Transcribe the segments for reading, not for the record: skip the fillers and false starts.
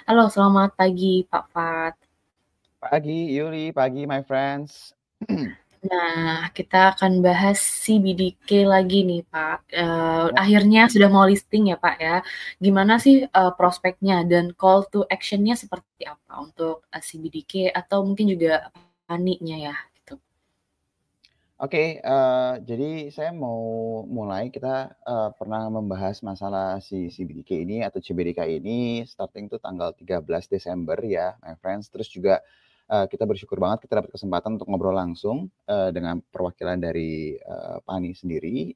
Halo, selamat pagi Pak Fat. Pagi, Yuli, pagi, my friends. Nah, kita akan bahas CBDK lagi nih Pak. Ya, Akhirnya sudah mau listing ya Pak ya. Gimana sih prospeknya dan call to actionnya seperti apa untuk CBDK atau mungkin juga paninya ya gitu. oke, jadi saya mau mulai, kita pernah membahas masalah si CBDK ini atau CBDK ini starting tuh tanggal 13 Desember ya, my friends. Terus juga kita bersyukur banget kita dapat kesempatan untuk ngobrol langsung dengan perwakilan dari PANI sendiri,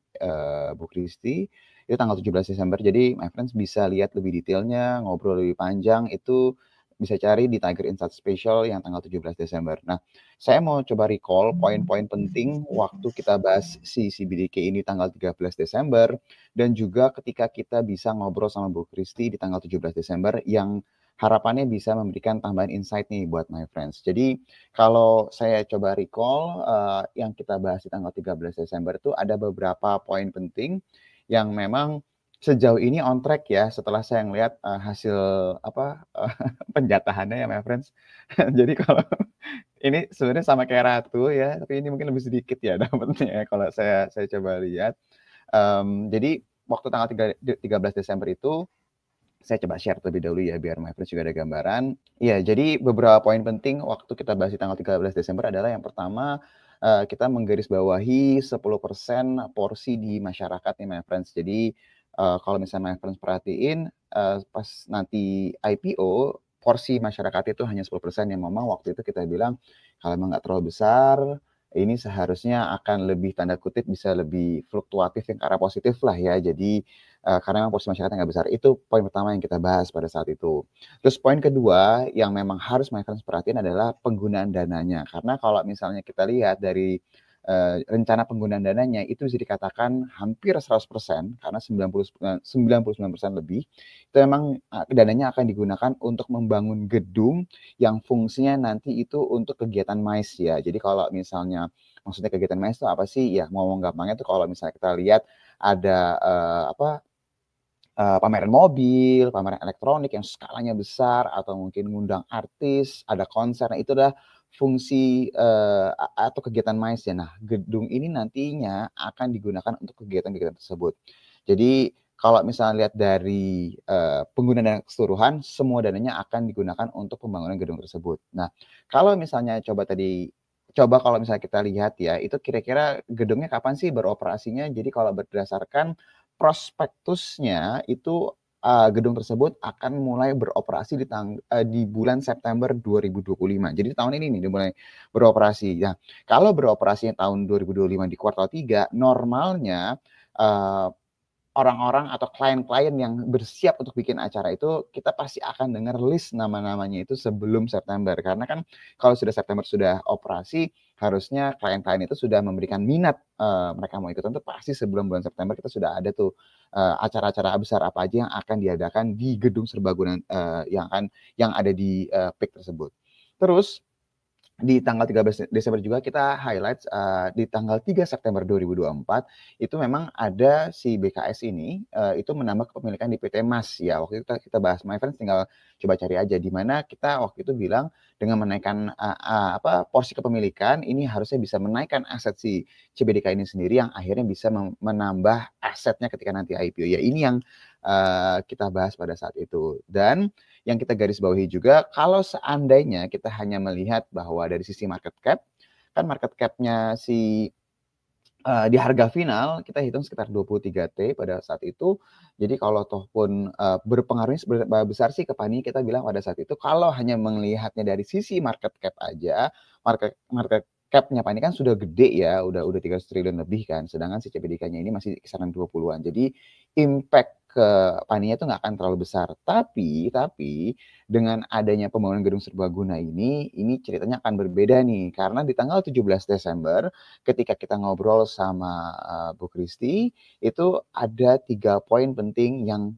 Bu Kristi. Itu tanggal 17 Desember, jadi my friends bisa lihat lebih detailnya, ngobrol lebih panjang, itu bisa cari di Tiger Insight Special yang tanggal 17 Desember. Nah, saya mau coba recall poin-poin penting waktu kita bahas si CBDK ini tanggal 13 Desember dan juga ketika kita bisa ngobrol sama Bu Kristi di tanggal 17 Desember yang harapannya bisa memberikan tambahan insight nih buat my friends. Jadi kalau saya coba recall yang kita bahas di tanggal 13 Desember itu ada beberapa poin penting yang memang sejauh ini on track ya setelah saya ngelihat hasil apa penjatahannya ya my friends. Jadi kalau ini sebenarnya sama kayak Ratu ya, tapi ini mungkin lebih sedikit ya dapatnya ya kalau saya coba lihat. Jadi waktu tanggal 13 Desember itu saya coba share terlebih dahulu ya biar my friends juga ada gambaran. Iya, jadi beberapa poin penting waktu kita bahas di tanggal 13 Desember adalah yang pertama kita menggarisbawahi 10% porsi di masyarakat nih my friends. Jadi kalau misalnya my friends perhatiin pas nanti IPO porsi masyarakat itu hanya 10% yang memang waktu itu kita bilang kalau memang nggak terlalu besar ini seharusnya akan lebih tanda kutip bisa lebih fluktuatif yang ke arah positif lah ya. Jadi karena memang porsi masyarakatnya nggak besar. Itu poin pertama yang kita bahas pada saat itu. Terus poin kedua yang memang harus mereka perhatiin adalah penggunaan dananya. Karena kalau misalnya kita lihat dari rencana penggunaan dananya itu bisa dikatakan hampir 100% karena 99% lebih itu memang dananya akan digunakan untuk membangun gedung yang fungsinya nanti itu untuk kegiatan MICE ya. Jadi kalau misalnya maksudnya kegiatan MICE itu apa sih? Ya ngomong gampangnya tuh kalau misalnya kita lihat ada pameran mobil, pameran elektronik yang skalanya besar, atau mungkin ngundang artis, ada konser. Nah, itu adalah fungsi atau kegiatan MICE ya. Nah, gedung ini nantinya akan digunakan untuk kegiatan-kegiatan tersebut. Jadi kalau misalnya lihat dari penggunaan dana keseluruhan, semua dananya akan digunakan untuk pembangunan gedung tersebut. Nah, kalau misalnya coba kalau misalnya kita lihat ya, itu kira-kira gedungnya kapan sih beroperasinya? Jadi kalau berdasarkan prospektusnya itu gedung tersebut akan mulai beroperasi di bulan September 2025. Jadi tahun ini nih dimulai beroperasi. Nah, kalau beroperasinya tahun 2025 di kuartal 3, normalnya uh, orang-orang atau klien-klien yang bersiap untuk bikin acara itu kita pasti akan dengar list nama-namanya itu sebelum September karena kan kalau sudah September sudah operasi harusnya klien-klien itu sudah memberikan minat mereka mau ikutan tuh pasti sebelum bulan September kita sudah ada tuh acara-acara besar apa aja yang akan diadakan di gedung serbaguna yang ada di PIK tersebut. Terus di tanggal 13 Desember juga kita highlight di tanggal 3 September 2024 itu memang ada si BKS ini itu menambah kepemilikan di PT Mas ya waktu itu kita bahas my friends tinggal coba cari aja di mana kita waktu itu bilang dengan menaikkan porsi kepemilikan ini harusnya bisa menaikkan aset si CBDK ini sendiri yang akhirnya bisa menambah asetnya ketika nanti IPO ya ini yang kita bahas pada saat itu dan yang kita garis bawahi juga, kalau seandainya kita hanya melihat bahwa dari sisi market cap, kan market cap-nya di harga final kita hitung sekitar 23T pada saat itu. Jadi kalau toh pun berpengaruhnya seberapa besar sih ke PANI kita bilang pada saat itu kalau hanya melihatnya dari sisi market cap aja, market cap-nya PANI kan sudah gede ya, udah 300 triliun lebih kan. Sedangkan si CBDK-nya ini masih kisaran 20-an. Jadi impact ke PANI-nya itu nggak akan terlalu besar. Tapi dengan adanya pembangunan gedung serbaguna ini ceritanya akan berbeda nih. Karena di tanggal 17 Desember ketika kita ngobrol sama Bu Kristi, itu ada 3 poin penting yang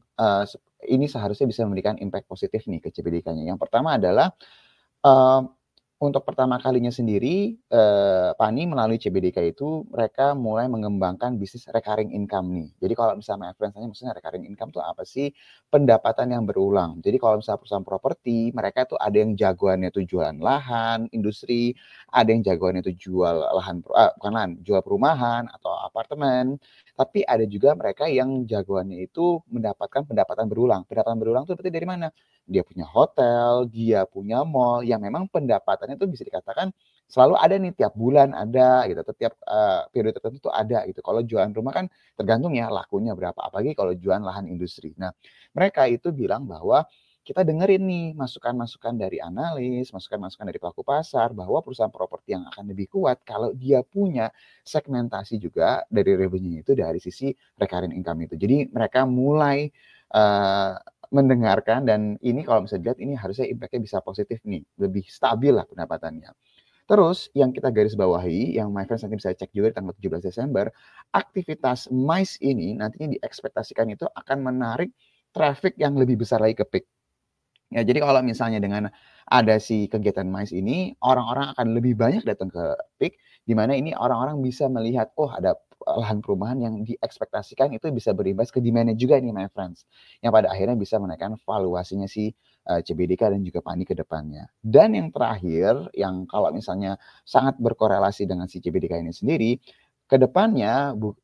ini seharusnya bisa memberikan impact positif nih ke CBDK-nya. Yang pertama adalah uh, untuk pertama kalinya sendiri, Pani melalui CBDK itu mereka mulai mengembangkan bisnis recurring income nih. Jadi kalau misalnya friends tanya maksudnya recurring income tuh apa sih? Pendapatan yang berulang. Jadi kalau misalnya perusahaan properti, mereka tuh ada yang jagoannya tuh jualan lahan, industri, ada yang jagoannya tuh jual bukan lahan, jual perumahan atau apartemen. Tapi ada juga mereka yang jagoannya itu mendapatkan pendapatan berulang. Pendapatan berulang tuh berarti dari mana? Dia punya hotel, dia punya mall, yang memang pendapatannya tuh bisa dikatakan selalu ada nih, tiap bulan ada gitu, atau tiap periode tertentu tuh ada gitu. Kalau jualan rumah kan tergantung ya lakunya berapa, apalagi kalau jualan lahan industri. Nah, mereka itu bilang bahwa kita dengerin nih masukan-masukan dari analis, masukan-masukan dari pelaku pasar, bahwa perusahaan properti yang akan lebih kuat kalau dia punya segmentasi juga dari revenue itu dari sisi recurring income itu. Jadi mereka mulai mendengarkan, dan ini kalau bisa dilihat ini harusnya impact-nya bisa positif nih, lebih stabil lah pendapatannya. Terus yang kita garis bawahi, yang my friends nanti bisa cek juga di tanggal 17 Desember, aktivitas MICE ini nantinya diekspektasikan itu akan menarik traffic yang lebih besar lagi ke Peak. Ya, jadi kalau misalnya dengan ada si kegiatan MICE ini, orang-orang akan lebih banyak datang ke Peak, di mana ini orang-orang bisa melihat, oh ada lahan perumahan yang diekspektasikan itu bisa berimbas ke demand-nya juga nih, my friends. Yang pada akhirnya bisa menaikkan valuasinya si CBDK dan juga Pani ke depannya. Dan yang terakhir, yang kalau misalnya sangat berkorelasi dengan si CBDK ini sendiri, kedepannya Bu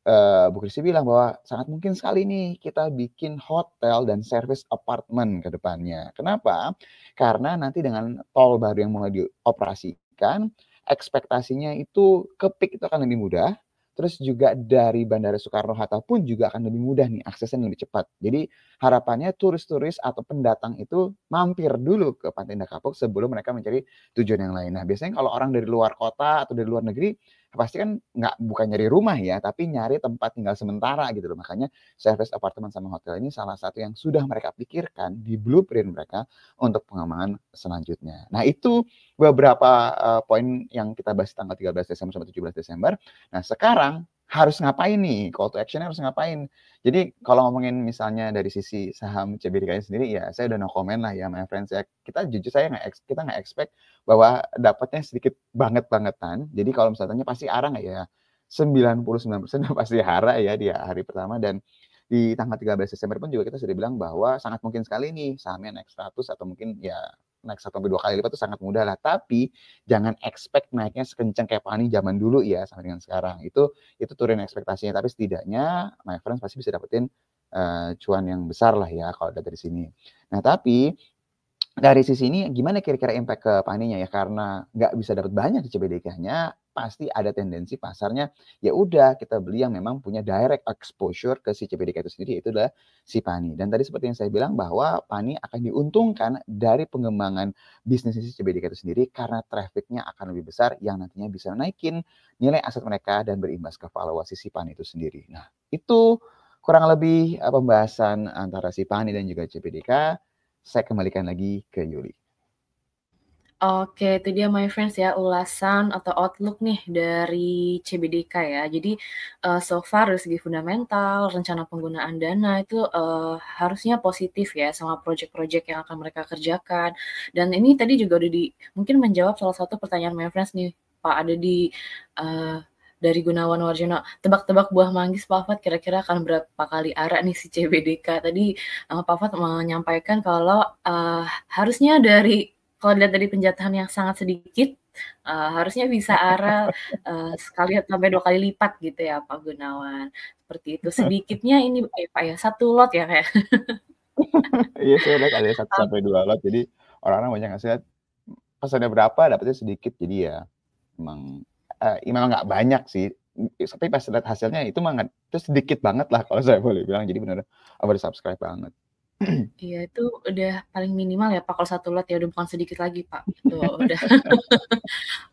Chrisye bilang bahwa sangat mungkin sekali nih kita bikin hotel dan service apartment ke depannya. Kenapa? Karena nanti dengan tol baru yang mulai dioperasikan, ekspektasinya itu ke Peak itu akan lebih mudah. Terus juga dari Bandara Soekarno-Hatta pun juga akan lebih mudah nih, aksesnya lebih cepat. Jadi harapannya turis-turis atau pendatang itu mampir dulu ke Pantai Indah Kapuk sebelum mereka mencari tujuan yang lain. Nah, biasanya kalau orang dari luar kota atau dari luar negeri, pasti kan bukan nyari rumah ya, tapi nyari tempat tinggal sementara gitu loh. Makanya service apartemen sama hotel ini salah satu yang sudah mereka pikirkan di blueprint mereka untuk pengembangan selanjutnya. Nah, itu beberapa poin yang kita bahas tanggal 13 Desember sampai 17 Desember. Nah, sekarang harus ngapain nih? Call to action harus ngapain? Jadi kalau ngomongin misalnya dari sisi saham CBDK sendiri, ya saya udah no comment lah ya, my friends ya. Kita jujur kita nggak expect bahwa dapatnya sedikit banget-bangetan. Jadi kalau misalnya pasti ARA nggak ya? 99% pasti ARA ya di hari pertama, dan di tanggal 13 Desember pun juga kita sudah bilang bahwa sangat mungkin sekali nih sahamnya naik 100 atau mungkin ya naik 1 sampai 2 kali lipat itu sangat mudah lah. Tapi jangan expect naiknya sekencang kayak Pani zaman dulu ya sampai dengan sekarang. Itu turunin ekspektasinya, tapi setidaknya my friends pasti bisa dapetin cuan yang besar lah ya kalau dari sini. Nah, tapi dari sisi ini gimana kira-kira impact ke Paninya ya? Karena nggak bisa dapat banyak di CBDK-nya, pasti ada tendensi pasarnya, ya udah kita beli yang memang punya direct exposure ke si CBDK itu sendiri, itu adalah si Pani. Dan tadi seperti yang saya bilang bahwa Pani akan diuntungkan dari pengembangan bisnis si CBDK itu sendiri karena traffic-nya akan lebih besar yang nantinya bisa naikin nilai aset mereka dan berimbas ke valuasi si Pani itu sendiri. Nah, itu kurang lebih pembahasan antara si Pani dan juga CBDK. Saya kembalikan lagi ke Yuli. Oke, itu dia my friends ya, ulasan atau outlook nih dari CBDK ya. Jadi so far dari segi fundamental, rencana penggunaan dana itu harusnya positif ya sama project-project yang akan mereka kerjakan. Dan ini tadi juga udah mungkin menjawab salah satu pertanyaan my friends nih, Pak, ada dari Gunawan Warjono, tebak-tebak buah manggis Pak Fuad kira-kira akan berapa kali ARA nih si CBDK. Tadi Pak Fuad menyampaikan kalau harusnya kalau dilihat dari penjatahan yang sangat sedikit, harusnya bisa ARA sekali sampai 2 kali lipat gitu ya Pak Gunawan. Seperti itu. Sedikitnya ini Pak ya, 1 lot ya kayak. Iya, saya lihat ada 1 sampai 2 lot, jadi orang-orang banyak ngasih lihat pesannya berapa dapatnya sedikit. Jadi ya memang nggak banyak sih, tapi pas lihat hasilnya itu itu sedikit banget lah kalau saya boleh bilang. Jadi benar oversubscribe banget. Iya, itu udah paling minimal ya Pak, kalau 1 lot ya udah bukan sedikit lagi Pak. Itu udah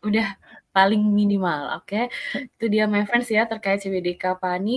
udah paling minimal, oke. Itu dia my friends ya terkait CBDK Pani.